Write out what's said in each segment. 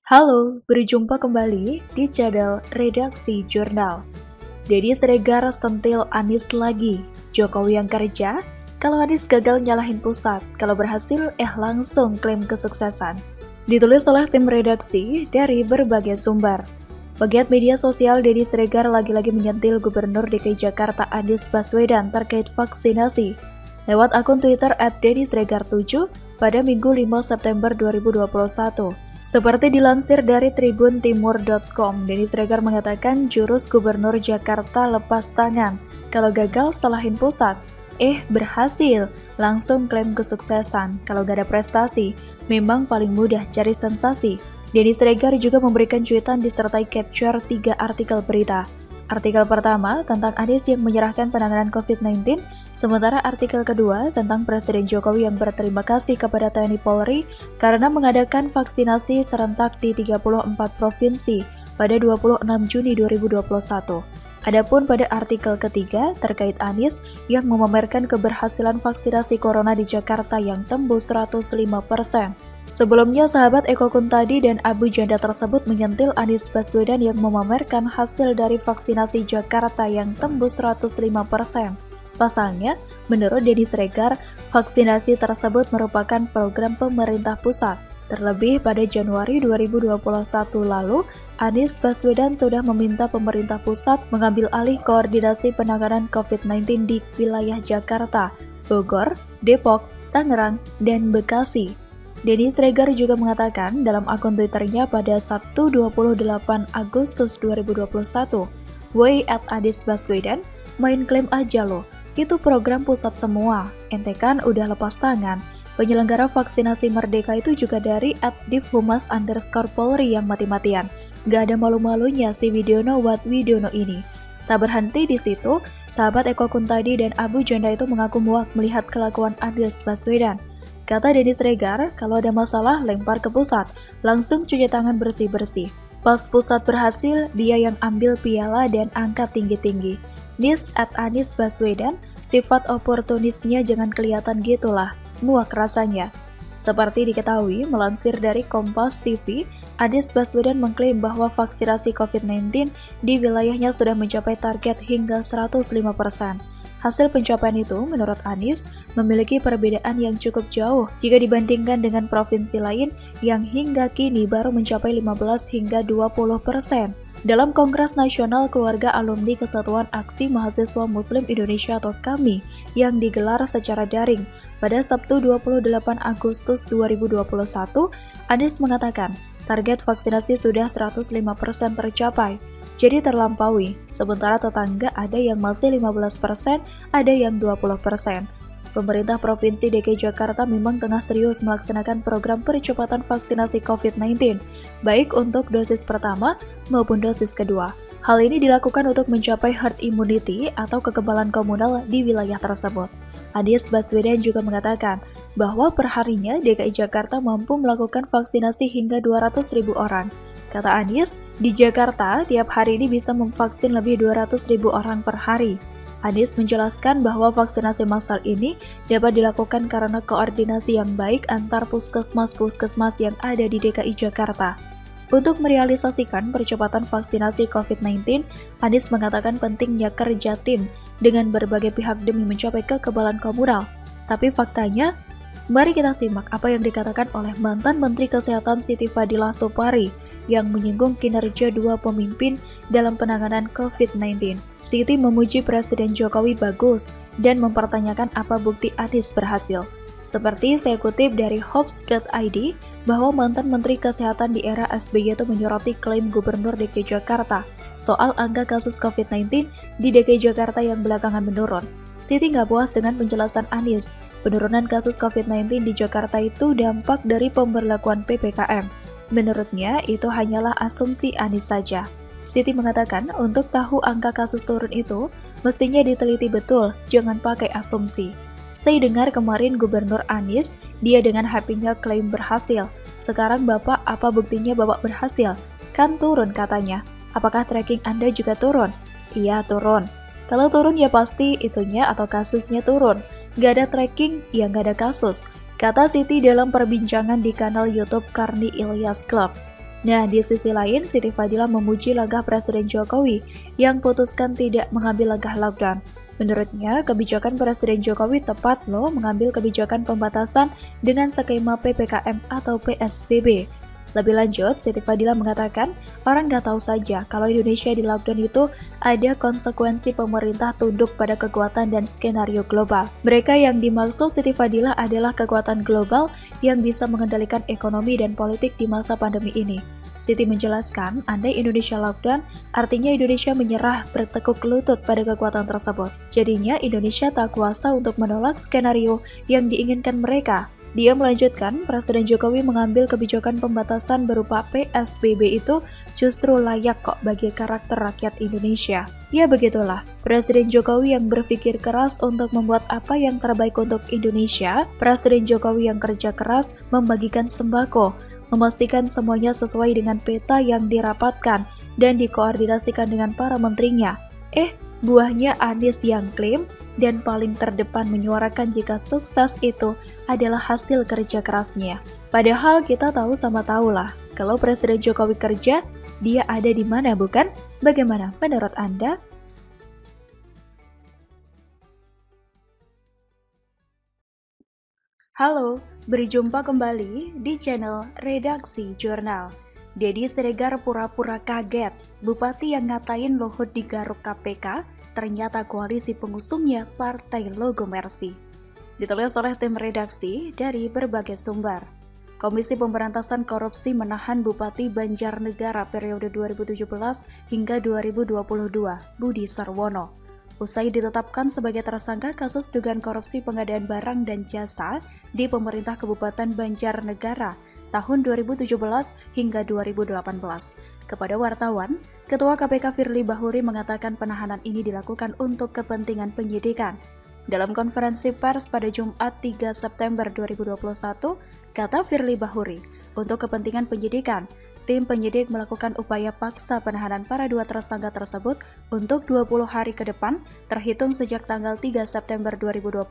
Halo, berjumpa kembali di channel Redaksi Jurnal. Deddy Siregar sentil Anies lagi. Jokowi yang kerja, kalau Anies gagal nyalahin pusat, kalau berhasil langsung klaim kesuksesan. Ditulis oleh tim redaksi dari berbagai sumber. Pegiat media sosial Deddy Siregar lagi-lagi menyentil Gubernur DKI Jakarta Anies Baswedan terkait vaksinasi. Lewat akun Twitter @DeddySiregar7 pada Minggu 5 September 2021. Seperti dilansir dari tribuntimur.com, Deddy Siregar mengatakan jurus Gubernur Jakarta lepas tangan. Kalau gagal, salahin pusat. Berhasil. Langsung klaim kesuksesan. Kalau gak ada prestasi, memang paling mudah cari sensasi. Deddy Siregar juga memberikan cuitan disertai capture 3 artikel berita. Artikel pertama tentang Anies yang menyerahkan penanganan COVID-19, sementara artikel kedua tentang Presiden Jokowi yang berterima kasih kepada TNI Polri karena mengadakan vaksinasi serentak di 34 provinsi pada 26 Juni 2021. Adapun pada artikel ketiga terkait Anies yang memamerkan keberhasilan vaksinasi corona di Jakarta yang tembus 105%. Sebelumnya, sahabat Eko Kuntadi dan Abu Janda tersebut menyentil Anies Baswedan yang memamerkan hasil dari vaksinasi Jakarta yang tembus 105%. Pasalnya, menurut Deddy Siregar, vaksinasi tersebut merupakan program pemerintah pusat. Terlebih pada Januari 2021 lalu, Anies Baswedan sudah meminta pemerintah pusat mengambil alih koordinasi penanganan COVID-19 di wilayah Jakarta, Bogor, Depok, Tangerang, dan Bekasi. Deddy Siregar juga mengatakan dalam akun Twitternya pada Sabtu 28 Agustus 2021, "Woi @Anies Baswedan, main klaim aja lo, itu program pusat semua, ente kan udah lepas tangan. Penyelenggara vaksinasi Merdeka itu juga dari @divhumas_polri yang mati-matian. Gak ada malu-malunya si Widiono Widono ini." Tak berhenti di situ, sahabat Eko Kuntadi dan Abu Janda itu mengaku muak melihat kelakuan Anies Baswedan. Kata Deddy Siregar, kalau ada masalah lempar ke pusat, langsung cuci tangan bersih-bersih. Pas pusat berhasil, dia yang ambil piala dan angkat tinggi-tinggi. @Anies Baswedan, sifat oportunisnya jangan kelihatan gitulah, muak rasanya. Seperti diketahui, melansir dari Kompas TV, Anies Baswedan mengklaim bahwa vaksinasi COVID-19 di wilayahnya sudah mencapai target hingga 105%. Hasil pencapaian itu, menurut Anies, memiliki perbedaan yang cukup jauh jika dibandingkan dengan provinsi lain yang hingga kini baru mencapai 15 hingga 20%. Dalam Kongres Nasional Keluarga Alumni Kesatuan Aksi Mahasiswa Muslim Indonesia atau KAMI yang digelar secara daring pada Sabtu 28 Agustus 2021, Anies mengatakan target vaksinasi sudah 105% tercapai. Jadi terlampaui, sementara tetangga ada yang masih 15%, ada yang 20%. Pemerintah Provinsi DKI Jakarta memang tengah serius melaksanakan program percepatan vaksinasi COVID-19, baik untuk dosis pertama maupun dosis kedua. Hal ini dilakukan untuk mencapai herd immunity atau kekebalan komunal di wilayah tersebut. Anies Baswedan juga mengatakan bahwa perharinya DKI Jakarta mampu melakukan vaksinasi hingga 200.000 orang. Kata Anies, di Jakarta tiap hari ini bisa memvaksin lebih 200.000 orang per hari. Anies menjelaskan bahwa vaksinasi massal ini dapat dilakukan karena koordinasi yang baik antar puskesmas-puskesmas yang ada di DKI Jakarta. Untuk merealisasikan percepatan vaksinasi COVID-19, Anies mengatakan pentingnya kerja tim dengan berbagai pihak demi mencapai kekebalan komunal. Tapi faktanya, mari kita simak apa yang dikatakan oleh mantan Menteri Kesehatan Siti Fadila Supari yang menyinggung kinerja dua pemimpin dalam penanganan COVID-19. Siti memuji Presiden Jokowi bagus dan mempertanyakan apa bukti Anies berhasil. Seperti saya kutip dari Hops.id bahwa mantan Menteri Kesehatan di era SBY itu menyoroti klaim Gubernur DKI Jakarta soal angka kasus COVID-19 di DKI Jakarta yang belakangan menurun. Siti nggak puas dengan penjelasan Anies. Penurunan kasus COVID-19 di Jakarta itu dampak dari pemberlakuan PPKM. Menurutnya, itu hanyalah asumsi Anies saja. Siti mengatakan, untuk tahu angka kasus turun itu, mestinya diteliti betul, jangan pakai asumsi. Saya dengar kemarin Gubernur Anies, dia dengan happy-nya klaim berhasil. Sekarang Bapak, apa buktinya Bapak berhasil? Kan turun katanya. Apakah tracking Anda juga turun? Iya, turun. Kalau turun ya pasti itunya atau kasusnya turun. Gak ada tracking, ya gak ada kasus. Kata Siti dalam perbincangan di kanal YouTube Karni Ilyas Club. Nah, di sisi lain, Siti Fadila memuji langkah Presiden Jokowi yang putuskan tidak mengambil langkah lockdown. Menurutnya, kebijakan Presiden Jokowi tepat loh mengambil kebijakan pembatasan dengan skema PPKM atau PSBB. Lebih lanjut, Siti Fadila mengatakan, orang nggak tahu saja kalau Indonesia di lockdown itu ada konsekuensi pemerintah tunduk pada kekuatan dan skenario global. Mereka yang dimaksud Siti Fadila adalah kekuatan global yang bisa mengendalikan ekonomi dan politik di masa pandemi ini. Siti menjelaskan, andai Indonesia lockdown, artinya Indonesia menyerah bertekuk lutut pada kekuatan tersebut. Jadinya Indonesia tak kuasa untuk menolak skenario yang diinginkan mereka. Dia melanjutkan, Presiden Jokowi mengambil kebijakan pembatasan berupa PSBB itu justru layak kok bagi karakter rakyat Indonesia. Ya begitulah, Presiden Jokowi yang berpikir keras untuk membuat apa yang terbaik untuk Indonesia, Presiden Jokowi yang kerja keras membagikan sembako, memastikan semuanya sesuai dengan peta yang dirapatkan dan dikoordinasikan dengan para menterinya. Buahnya Anies yang klaim dan paling terdepan menyuarakan jika sukses itu adalah hasil kerja kerasnya. Padahal kita tahu sama tahu lah, kalau Presiden Jokowi kerja, dia ada di mana bukan? Bagaimana menurut Anda? Halo, berjumpa kembali di channel Redaksi Jurnal. Deddy Siregar pura-pura kaget, Bupati yang ngatain Luhut digaruk KPK, ternyata koalisi pengusungnya Partai Logo Mercy. Ditulis oleh tim redaksi dari berbagai sumber. Komisi Pemberantasan Korupsi menahan Bupati Banjarnegara periode 2017 hingga 2022, Budi Sarwono. Usai ditetapkan sebagai tersangka kasus dugaan korupsi pengadaan barang dan jasa di pemerintah Kabupaten Banjarnegara tahun 2017 hingga 2018. Kepada wartawan, Ketua KPK Firly Bahuri mengatakan penahanan ini dilakukan untuk kepentingan penyidikan. Dalam konferensi pers pada Jumat 3 September 2021, kata Firly Bahuri, untuk kepentingan penyidikan, tim penyidik melakukan upaya paksa penahanan para dua tersangka tersebut untuk 20 hari ke depan, terhitung sejak tanggal 3 September 2021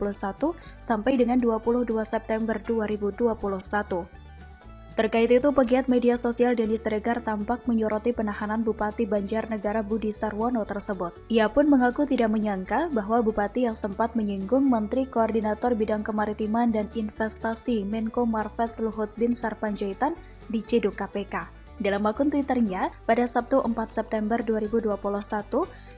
sampai dengan 22 September 2021. Terkait itu, pegiat media sosial Deddy Siregar tampak menyoroti penahanan Bupati Banjarnegara Budi Sarwono tersebut. Ia pun mengaku tidak menyangka bahwa Bupati yang sempat menyinggung Menteri Koordinator Bidang Kemaritiman dan Investasi Menko Marves Luhut Binsar Panjaitan diciduk KPK. Dalam akun Twitternya, pada Sabtu 4 September 2021,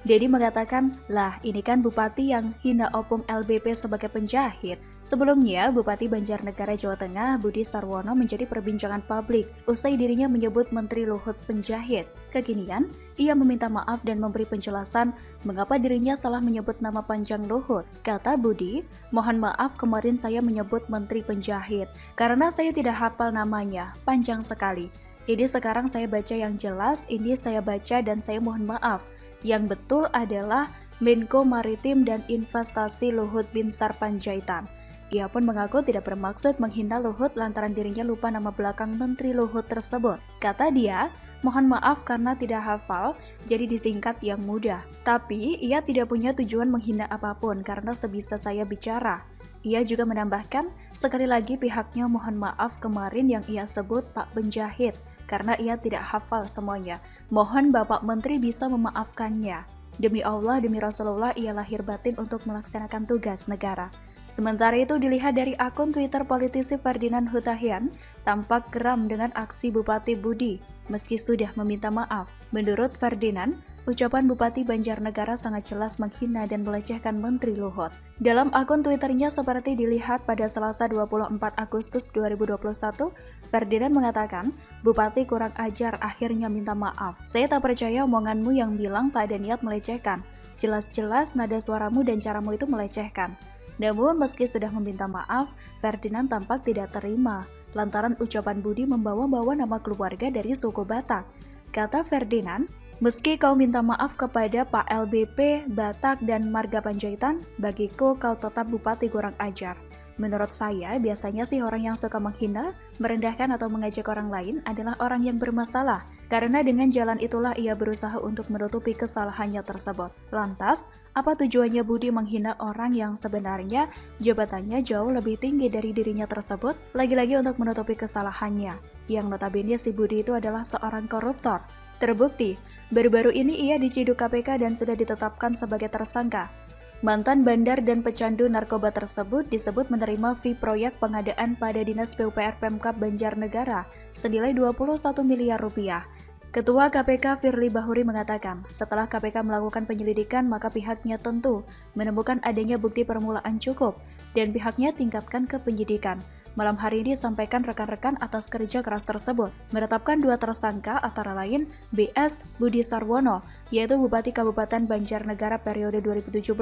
Deddy mengatakan, lah ini kan Bupati yang hina opung LBP sebagai penjahit. Sebelumnya, Bupati Banjarnegara Jawa Tengah Budi Sarwono menjadi perbincangan publik usai dirinya menyebut Menteri Luhut penjahit. Kekinian, ia meminta maaf dan memberi penjelasan mengapa dirinya salah menyebut nama panjang Luhut. Kata Budi, mohon maaf kemarin saya menyebut Menteri penjahit karena saya tidak hafal namanya, panjang sekali. Jadi sekarang saya baca yang jelas, ini saya baca dan saya mohon maaf. Yang betul adalah Menko Maritim dan Investasi Luhut Binsar Panjaitan. Ia pun mengaku tidak bermaksud menghina Luhut lantaran dirinya lupa nama belakang Menteri Luhut tersebut. Kata dia, mohon maaf karena tidak hafal, jadi disingkat yang mudah. Tapi ia tidak punya tujuan menghina apapun karena sebisa saya bicara. Ia juga menambahkan, sekali lagi pihaknya mohon maaf kemarin yang ia sebut Pak Penjahit, karena ia tidak hafal semuanya. Mohon Bapak Menteri bisa memaafkannya. Demi Allah, demi Rasulullah, ia lahir batin untuk melaksanakan tugas negara. Sementara itu dilihat dari akun Twitter politisi Ferdinand Hutahian, tampak geram dengan aksi Bupati Budi, meski sudah meminta maaf. Menurut Ferdinand, ucapan Bupati Banjarnegara sangat jelas menghina dan melecehkan Menteri Luhut. Dalam akun Twitternya seperti dilihat pada Selasa 24 Agustus 2021, Ferdinand mengatakan, Bupati kurang ajar akhirnya minta maaf. Saya tak percaya omonganmu yang bilang tak ada niat melecehkan. Jelas-jelas nada suaramu dan caramu itu melecehkan. Namun meski sudah meminta maaf, Ferdinand tampak tidak terima, lantaran ucapan Budi membawa-bawa nama keluarga dari suku Batak. Kata Ferdinand, meski kau minta maaf kepada Pak LBP, Batak, dan Marga Panjaitan, bagiku kau tetap Bupati kurang ajar. Menurut saya, biasanya sih orang yang suka menghina, merendahkan atau mengejek orang lain adalah orang yang bermasalah. Karena dengan jalan itulah ia berusaha untuk menutupi kesalahannya tersebut. Lantas, apa tujuannya Budi menghina orang yang sebenarnya jabatannya jauh lebih tinggi dari dirinya tersebut? Lagi-lagi untuk menutupi kesalahannya, yang notabene si Budi itu adalah seorang koruptor. Terbukti, baru-baru ini ia diciduk KPK dan sudah ditetapkan sebagai tersangka. Mantan bandar dan pecandu narkoba tersebut disebut menerima fee proyek pengadaan pada Dinas PUPR Pemkab Banjarnegara senilai 21 miliar rupiah. Ketua KPK Firly Bahuri mengatakan, setelah KPK melakukan penyelidikan maka pihaknya tentu menemukan adanya bukti permulaan cukup dan pihaknya tingkatkan ke penyidikan. Malam hari ini sampaikan rekan-rekan atas kerja keras tersebut, menetapkan 2 tersangka antara lain BS Budi Sarwono, yaitu Bupati Kabupaten Banjarnegara periode 2017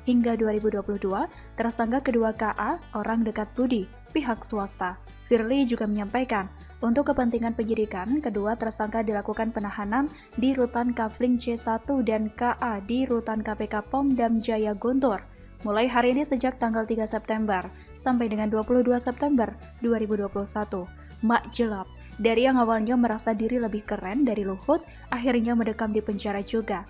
hingga 2022, tersangka kedua KA, orang dekat Budi, pihak swasta. Firly juga menyampaikan, untuk kepentingan penyidikan, kedua tersangka dilakukan penahanan di Rutan Kafling C1 dan KA di Rutan KPK Pomdam Jaya Guntur. Mulai hari ini sejak tanggal 3 September sampai dengan 22 September 2021. Mak jelap, dari yang awalnya merasa diri lebih keren dari Luhut, akhirnya mendekam di penjara juga.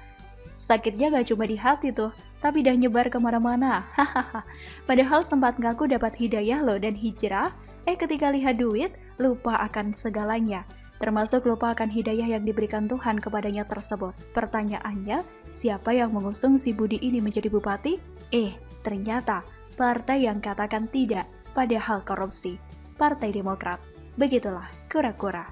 Sakitnya gak cuma di hati tuh, tapi dah nyebar kemana-mana. Hahaha. Padahal sempat ngaku dapat hidayah loh dan hijrah, ketika lihat duit, lupa akan segalanya. Termasuk lupa akan hidayah yang diberikan Tuhan kepadanya tersebut. Pertanyaannya, siapa yang mengusung si Budi ini menjadi bupati? Ternyata partai yang katakan tidak pada hal korupsi, Partai Demokrat. Begitulah kura-kura.